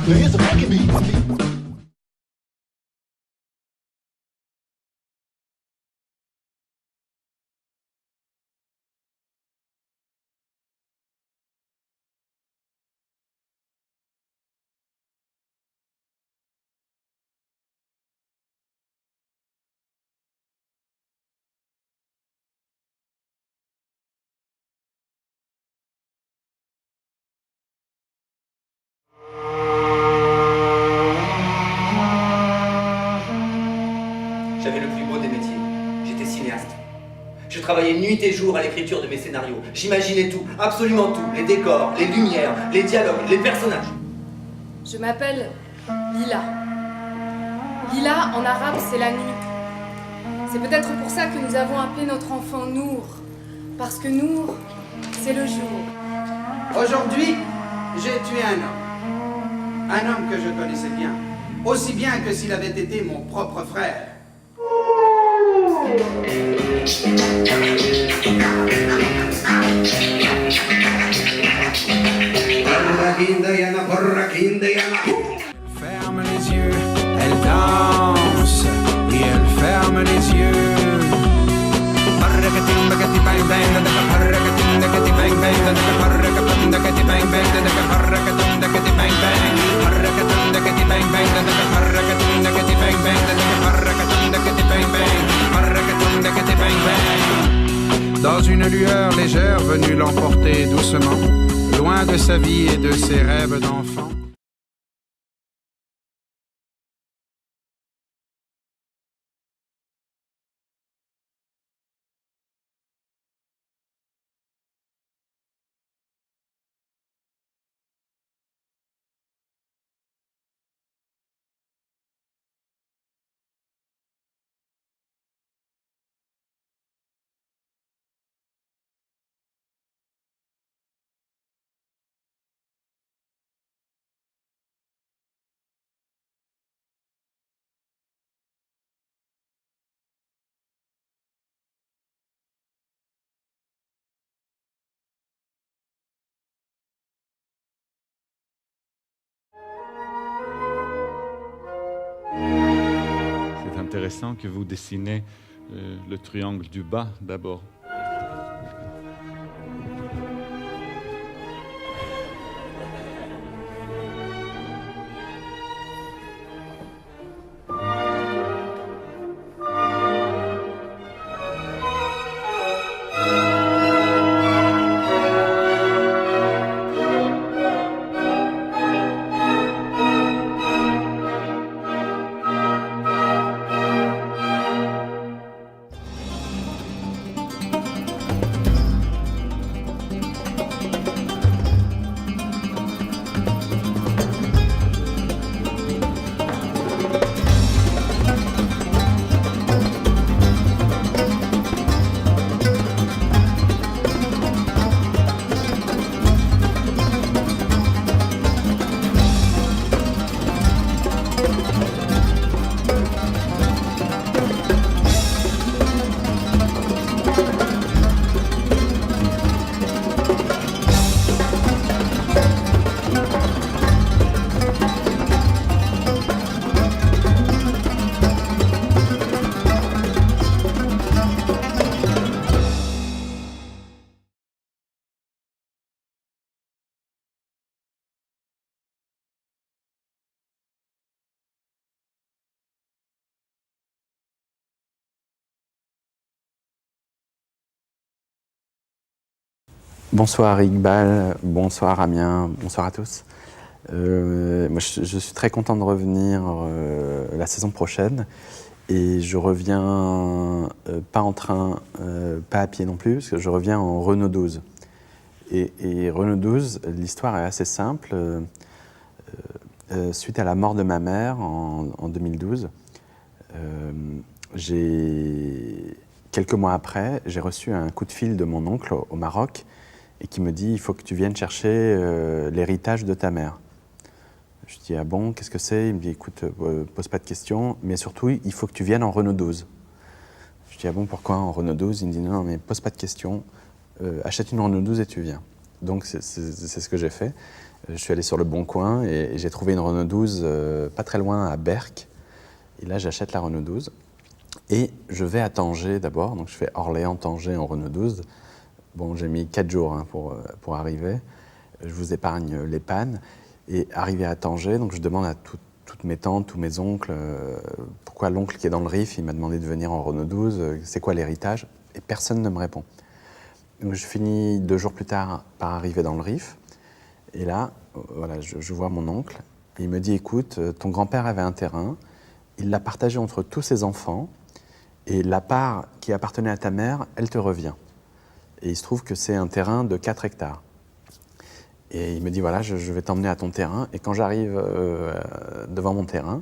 Now here's the funky beat. J'avais le plus beau des métiers. J'étais cinéaste. Je travaillais nuit et jour à l'écriture de mes scénarios. J'imaginais tout, absolument tout. Les décors, les lumières, les dialogues, les personnages. Je m'appelle Lila. Lila, en arabe, c'est la nuit. C'est peut-être pour ça que nous avons appelé notre enfant Nour. Parce que Nour, c'est le jour. Aujourd'hui, j'ai tué un homme. Un homme que je connaissais bien. Aussi bien que s'il avait été mon propre frère. Ferme les yeux, elle danse et elle ferme les yeux. Dans une lueur légère venue l'emporter doucement, loin de sa vie et de ses rêves d'enfant. C'est intéressant que vous dessinez le triangle du bas d'abord. Bonsoir Iqbal, bonsoir Amiens, bonsoir à tous. Moi, je suis très content de revenir la saison prochaine et je reviens pas en train, pas à pied non plus, parce que je reviens en Renault 12. Et Renault 12, l'histoire est assez simple. Suite à la mort de ma mère en 2012, quelques mois après, j'ai reçu un coup de fil de mon oncle au Maroc et qui me dit « il faut que tu viennes chercher l'héritage de ta mère ». Je dis « ah bon, qu'est-ce que c'est ?» Il me dit « écoute, pose pas de questions, mais surtout, il faut que tu viennes en Renault 12 ». Je dis « ah bon, pourquoi en Renault 12 ?» Il me dit « non, mais pose pas de questions, achète une Renault 12 et tu viens ». Donc c'est ce que j'ai fait. Je suis allé sur le Bon Coin et j'ai trouvé une Renault 12 pas très loin à Berck. Et là, j'achète la Renault 12. Et je vais à Tanger d'abord. Donc, je fais Orléans-Tanger en Renault 12. Bon, j'ai mis 4 jours hein, pour arriver. Je vous épargne les pannes. Et arrivé à Tanger, donc je demande à toutes mes tantes, tous mes oncles, pourquoi l'oncle qui est dans le Rif, il m'a demandé de venir en Renault 12, c'est quoi l'héritage? Et personne ne me répond. Donc, je finis 2 jours plus tard par arriver dans le Rif. Et là, voilà, je vois mon oncle. Et il me dit, écoute, ton grand-père avait un terrain, il l'a partagé entre tous ses enfants, et la part qui appartenait à ta mère, elle te revient. Et il se trouve que c'est un terrain de 4 hectares. Et il me dit, voilà, je vais t'emmener à ton terrain. Et quand j'arrive devant mon terrain,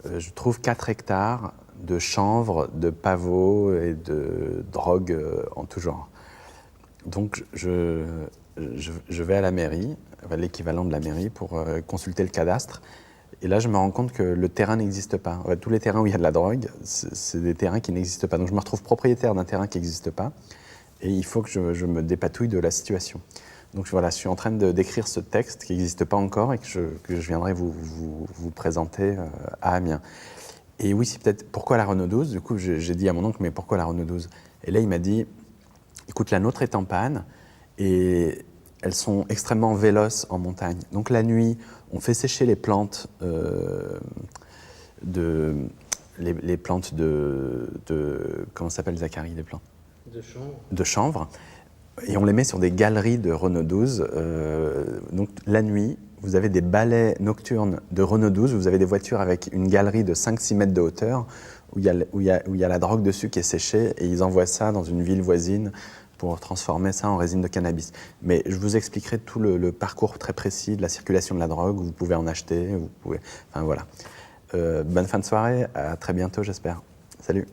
je trouve 4 hectares de chanvre, de pavots et de drogue en tout genre. Donc, je vais à la mairie, l'équivalent de la mairie, pour consulter le cadastre. Et là, je me rends compte que le terrain n'existe pas. En fait, tous les terrains où il y a de la drogue, c'est des terrains qui n'existent pas. Donc, je me retrouve propriétaire d'un terrain qui n'existe pas. Et il faut que je me dépatouille de la situation. Donc voilà, je suis en train d'écrire ce texte qui n'existe pas encore et que je viendrai vous présenter à Amiens. Et oui, c'est peut-être pourquoi la Renault 12. Du coup, j'ai dit à mon oncle, mais pourquoi la Renault 12? Et là, il m'a dit, écoute, la nôtre est en panne et elles sont extrêmement véloces en montagne. Donc la nuit, on fait sécher les plantes les plantes de comment s'appelle Zachary, les plantes de chanvre. Et on les met sur des galeries de Renault 12. Donc la nuit, vous avez des balais nocturnes de Renault 12, vous avez des voitures avec une galerie de 5-6 mètres de hauteur où il y a la drogue dessus qui est séchée et ils envoient ça dans une ville voisine pour transformer ça en résine de cannabis. Mais je vous expliquerai tout le parcours très précis de la circulation de la drogue, vous pouvez en acheter, enfin voilà. Bonne fin de soirée, à très bientôt j'espère. Salut.